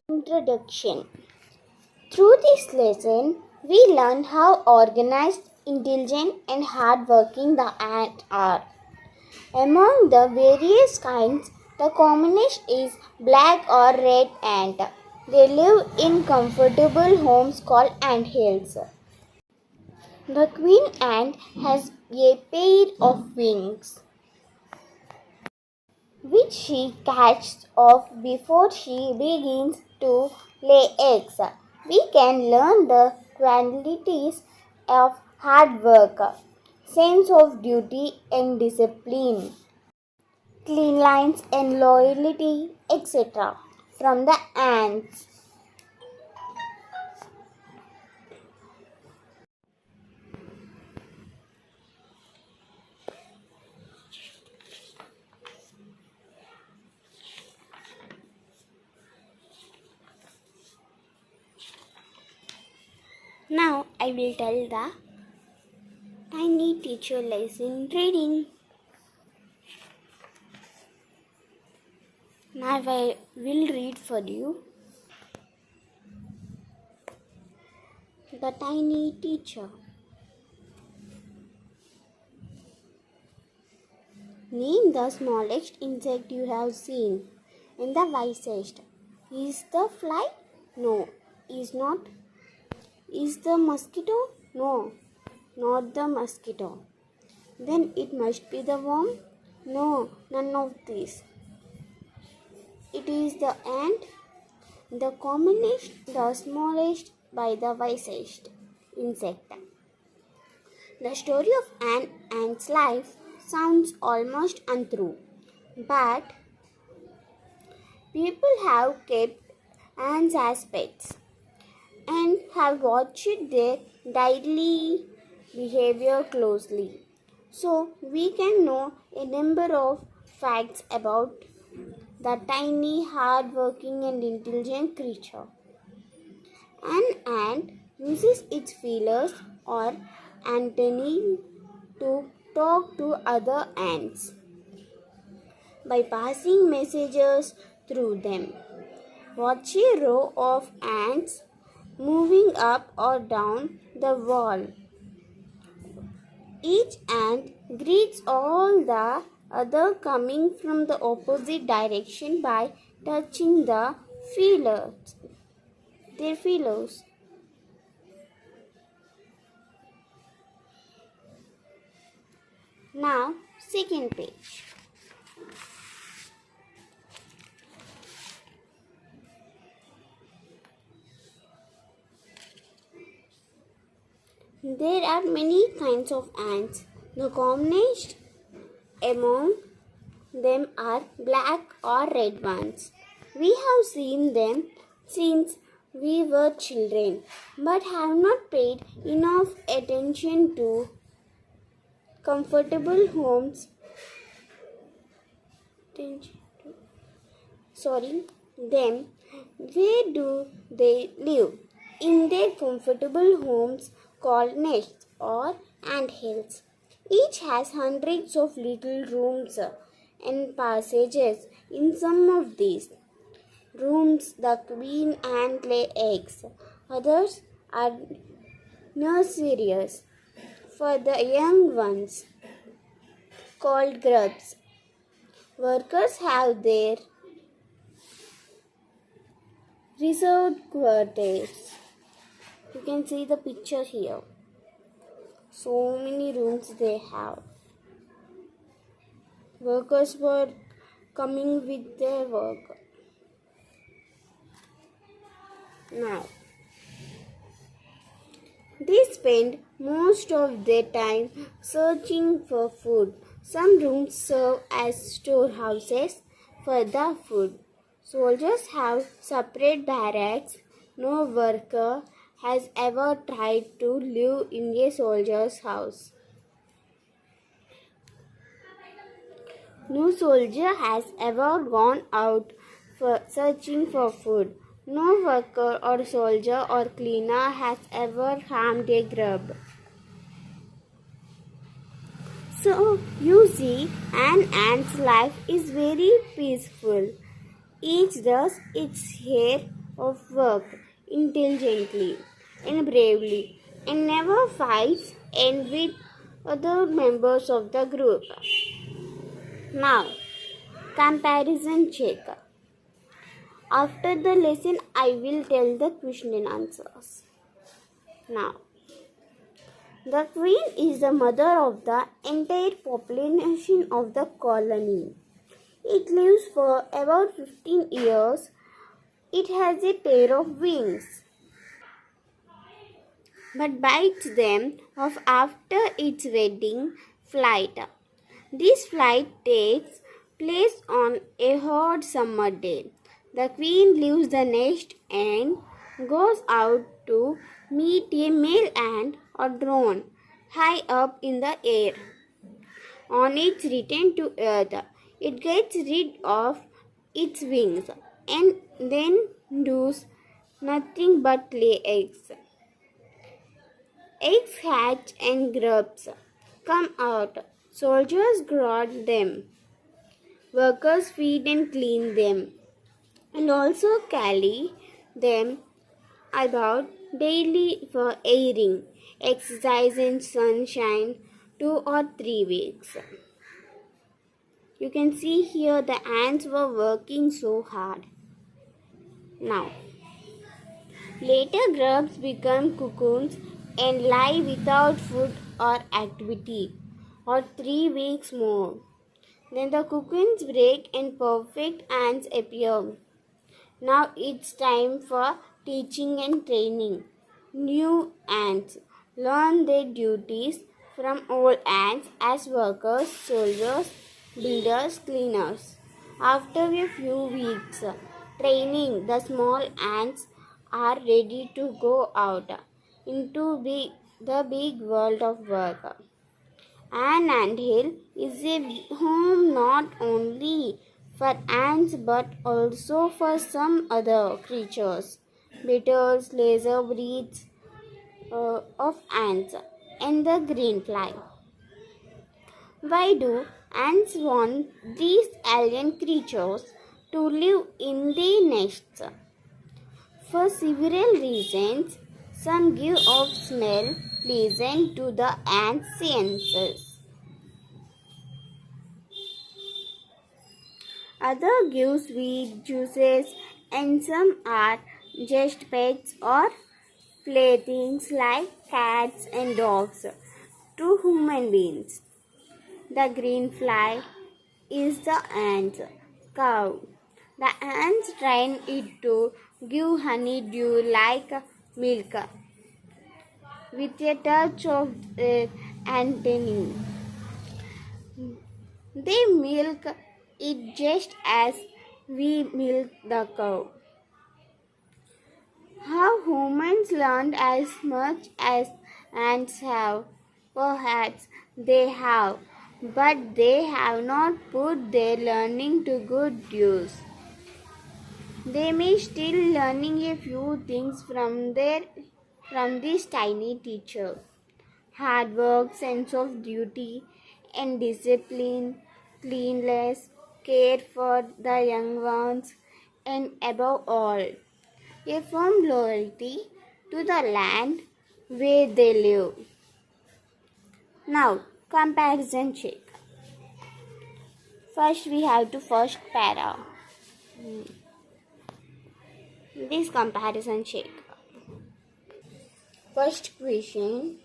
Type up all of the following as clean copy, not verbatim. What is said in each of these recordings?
Introduction. Through this lesson, we learn how organized, intelligent, and hardworking the ants are. Among the various kinds, the commonest is black or red ant. They live in comfortable homes called ant hills. The queen ant has a pair of wings, which she casts off before she begins to lay eggs. We can learn the qualities of hard work, sense of duty and discipline, clean lines and loyalty, etc. from the ants. Now I will tell the tiny teacher lesson reading. Now I will read for you. The tiny teacher. Name the smallest insect you have seen and the wisest. Is the fly? No, is not. Is the mosquito? No, not the mosquito. Then it must be the worm? No, none of these. It is the ant, the commonest, the smallest, by the wisest insect. The story of an ant's life sounds almost untrue, but people have kept ants as pets and have watched their daily behavior closely. So we can know a number of facts about the tiny, hard-working and intelligent creature. An ant uses its feelers or antennae to talk to other ants by passing messages through them. Watch a row of ants moving up or down the wall. Each ant greets all the other coming from the opposite direction by touching their feelers. Now, second page. There are many kinds of ants. The commonest among them are black or red ones. We have seen them since we were children, but have not paid enough attention to comfortable homes. Them. Where do they live? In their comfortable homes called nests or ant hills. Each has hundreds of little rooms and passages. In some of these rooms, the queen ant lay eggs. Others are nurseries for the young ones, called grubs. Workers have their reserved quarters. You can see the picture here. So many rooms they have. Workers were coming with their work. Now, they spend most of their time searching for food. Some rooms serve as storehouses for the food. Soldiers have separate barracks. No worker has ever tried to live in a soldier's house. No soldier has ever gone out searching for food. No worker or soldier or cleaner has ever harmed a grub. So you see, an ant's life is very peaceful. Each does its share of work intelligently and bravely and never fights and with other members of the group. Now, comparison check. After the lesson, I will tell the question and answers. Now, the queen is the mother of the entire population of the colony. It lives for about 15 years. It has a pair of wings, but bites them off after its wedding flight. This flight takes place on a hot summer day. The queen leaves the nest and goes out to meet a male ant or drone high up in the air. On its return to earth, it gets rid of its wings and then does nothing but lay eggs. Eggs hatch and grubs come out. Soldiers guard them. Workers feed and clean them and also carry them about daily for airing, exercise in sunshine 2 or 3 weeks. You can see here the ants were working so hard. Now, later grubs become cocoons and lie without food or activity or 3 weeks more. Then the cocoons break and perfect ants appear. Now it's time for teaching and training. New ants learn their duties from old ants as workers, soldiers, builders, cleaners. After a few weeks training, the small ants are ready to go out into the big world of work. An anthill is a home not only for ants but also for some other creatures, beetles, lesser breeds of ants, and the green fly. Why do ants want these alien creatures to live in their nests? For several reasons. Some give off smell pleasant to the ants' senses. Others give sweet juices, and some are just pets or playthings like cats and dogs to human beings. The green fly is the ant cow. The ants train it to give honeydew like milk with a touch of antennae. They milk it just as we milk the cow. How humans learned as much as ants have? Perhaps they have, but they have not put their learning to good use. They may still learning a few things from this tiny teacher. Hard work, sense of duty and discipline, cleanliness, care for the young ones, and above all, a firm loyalty to the land where they live. Now, comparison check. First, we have to first para. This comparison check. First question.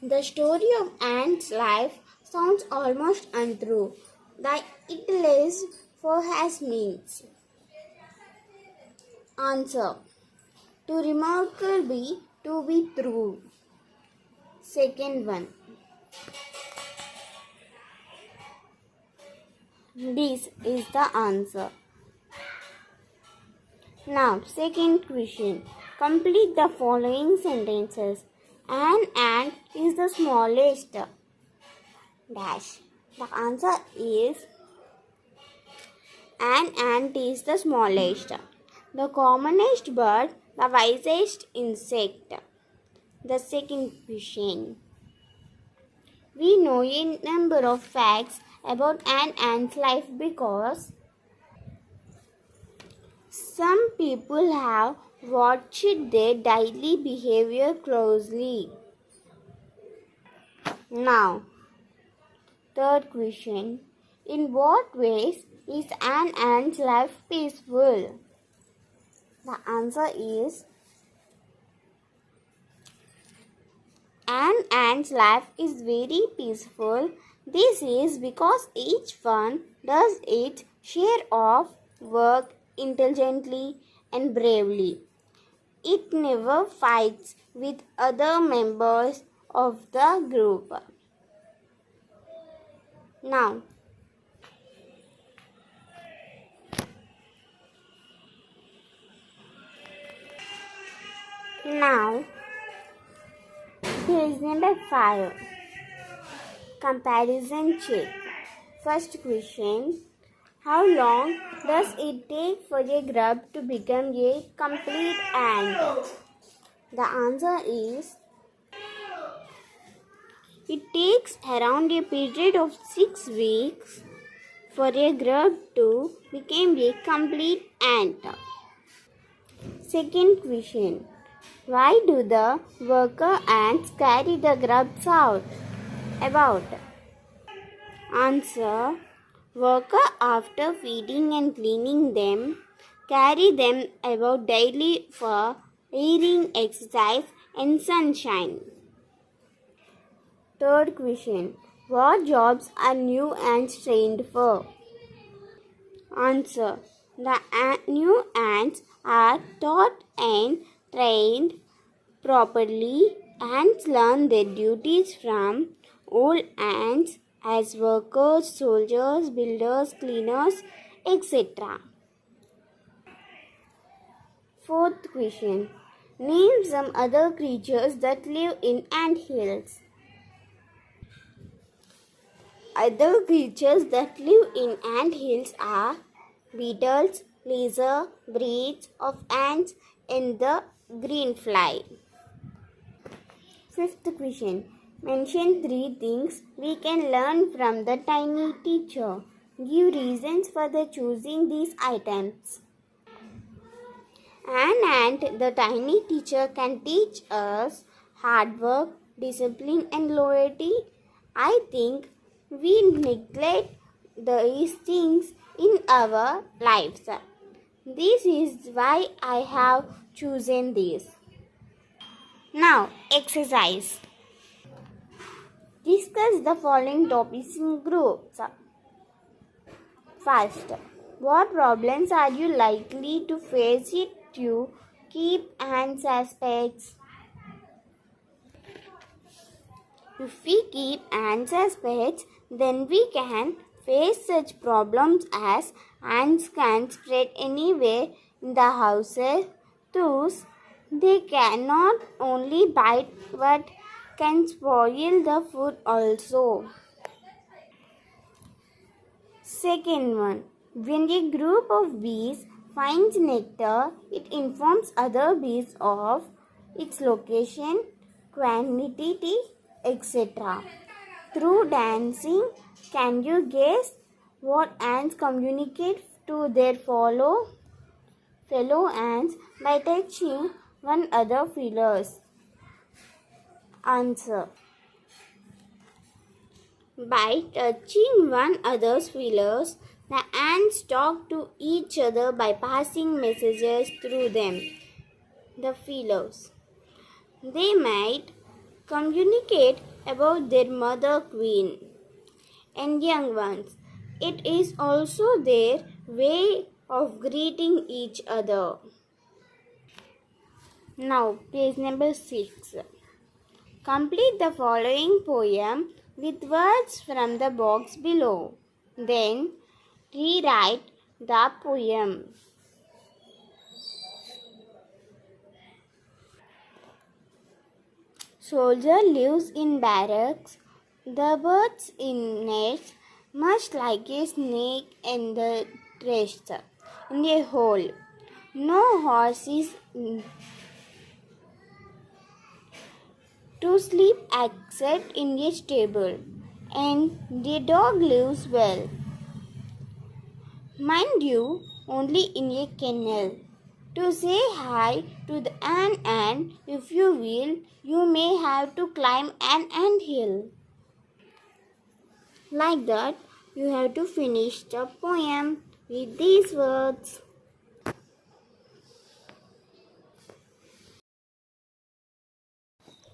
The story of Ant's life sounds almost untrue. The it lives for has means. Answer. To remarkably to be true. Second one. This is the answer. Now, second question. Complete the following sentences. An ant is the smallest. Dash. The answer is an ant is the smallest. The commonest bird, the wisest insect. The second question. We know a number of facts about an ant's life because some people have watched their daily behavior closely. Now, third question. In what ways is an ant's life peaceful? The answer is an ant's life is very peaceful. This is because each one does its share of work intelligently and bravely. It never fights with other members of the group. Now, page number 5. Comparison check. First question. How long does it take for a grub to become a complete ant? The answer is it takes around a period of 6 weeks for a grub to become a complete ant. Second question. Why do the worker ants carry the grubs about? Answer. Worker, after feeding and cleaning them, carry them about daily for airing, exercise and sunshine. Third question. What jobs are new ants trained for? Answer. The new ants are taught and trained properly. Ants learn their duties from old ants as workers, soldiers, builders, cleaners, etc. Fourth question. Name some other creatures that live in ant hills. Other creatures that live in ant hills are beetles, lizards, breeds of ants, and the green fly. Fifth question. Mention 3 things we can learn from the tiny teacher. Give reasons for the choosing these items. An ant, the tiny teacher, can teach us hard work, discipline, and loyalty. I think we neglect these things in our lives. This is why I have chosen this. Now, exercise. Discuss the following topics in groups. First, what problems are you likely to face if you keep ants as pets? If we keep ants as pets, then we can face such problems as ants can spread anywhere in the houses. Thus, they cannot only bite but can spoil the food also. Second one, when a group of bees finds nectar, it informs other bees of its location, quantity, etc. Through dancing, can you guess what ants communicate to their fellow ants by touching one other feelers? Answer. By touching one another's feelers, the ants talk to each other by passing messages through them, the feelers. They might communicate about their mother queen and young ones. It is also their way of greeting each other. Now, page number 6. Complete the following poem with words from the box below. Then, rewrite the poem. Soldier lives in barracks, the birds in nests, much like a snake and the rest, in a hole. No horse is to sleep except in a stable, and the dog lives well. Mind you, only in a kennel. To say hi to the ant, if you will, you may have to climb an anthill. Like that, you have to finish the poem with these words.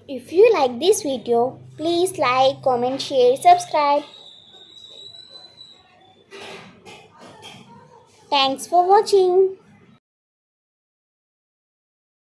If you like this video, please like, comment, share, subscribe. Thanks for watching.